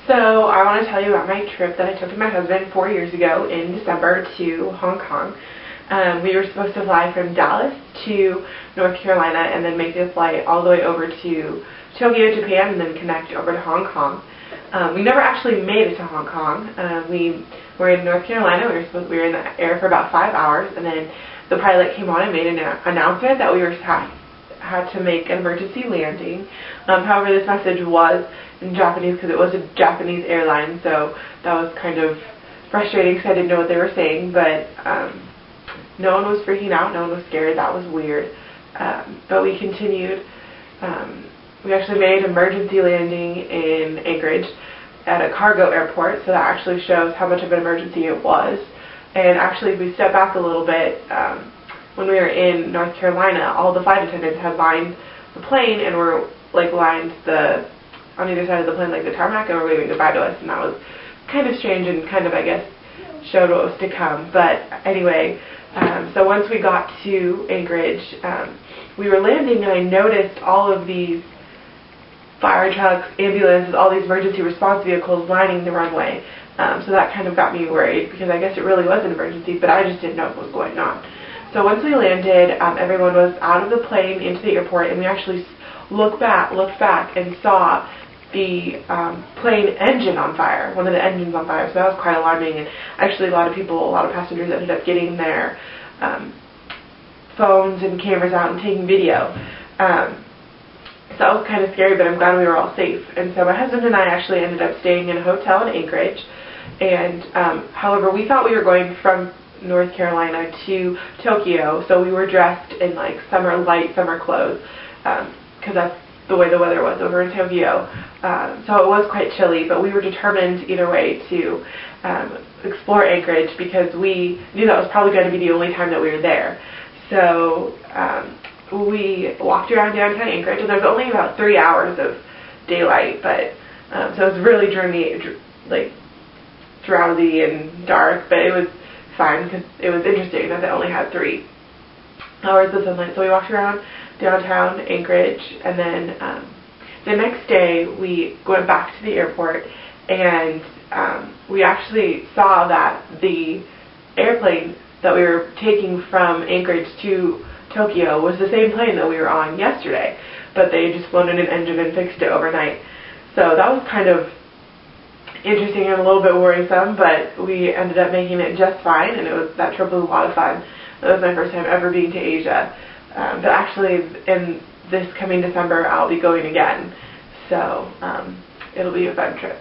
So I want to tell you about my trip that I took with my husband 4 years ago in December to Hong Kong. We were supposed to fly from Dallas to North Carolina and then make the flight all the way over to Tokyo, Japan, and then connect over to Hong Kong. We never actually made it to Hong Kong. We were in North Carolina. We were in the air for about 5 hours, and then the pilot came on and made an announcement that we had to make an emergency landing. However, this message was in Japanese because it was a Japanese airline, so that was kind of frustrating because I didn't know what they were saying, but no one was freaking out, no one was scared. That was weird. But we continued. We actually made an emergency landing in Anchorage at a cargo airport, so that actually shows how much of an emergency it was. And actually, if we step back a little bit, when we were in North Carolina, all the flight attendants had lined the plane and were lined on either side of the plane like the tarmac and were waving goodbye to us, and that was kind of strange and kind of, I guess, showed what was to come. But anyway, so once we got to Anchorage, we were landing and I noticed all of these fire trucks, ambulances, all these emergency response vehicles lining the runway. So that kind of got me worried because I guess it really was an emergency, but I just didn't know what was going on. So once we landed, everyone was out of the plane into the airport, and we actually looked back and saw the plane engine on fire, one of the engines on fire. So that was quite alarming, and actually a lot of passengers ended up getting their phones and cameras out and taking video. So that was kind of scary, but I'm glad we were all safe. And so my husband and I actually ended up staying in a hotel in Anchorage. And however, we thought we were going from North Carolina to Tokyo, so we were dressed in light summer clothes because that's the way the weather was over in Tokyo. So it was quite chilly, but we were determined either way to explore Anchorage because we knew that was probably going to be the only time that we were there. So we walked around downtown Anchorage, and there's only about 3 hours of daylight, but so it was really drowsy and dark, but it was fine because it was interesting that they only had 3 hours of sunlight. So we walked around downtown Anchorage, and then the next day we went back to the airport, and we actually saw that the airplane that we were taking from Anchorage to Tokyo was the same plane that we were on yesterday, but they just flown in an engine and fixed it overnight. So that was kind of interesting and a little bit worrisome, but we ended up making it just fine, and that trip was a lot of fun. That was my first time ever being to Asia, but actually in this coming December I'll be going again, so it'll be a fun trip.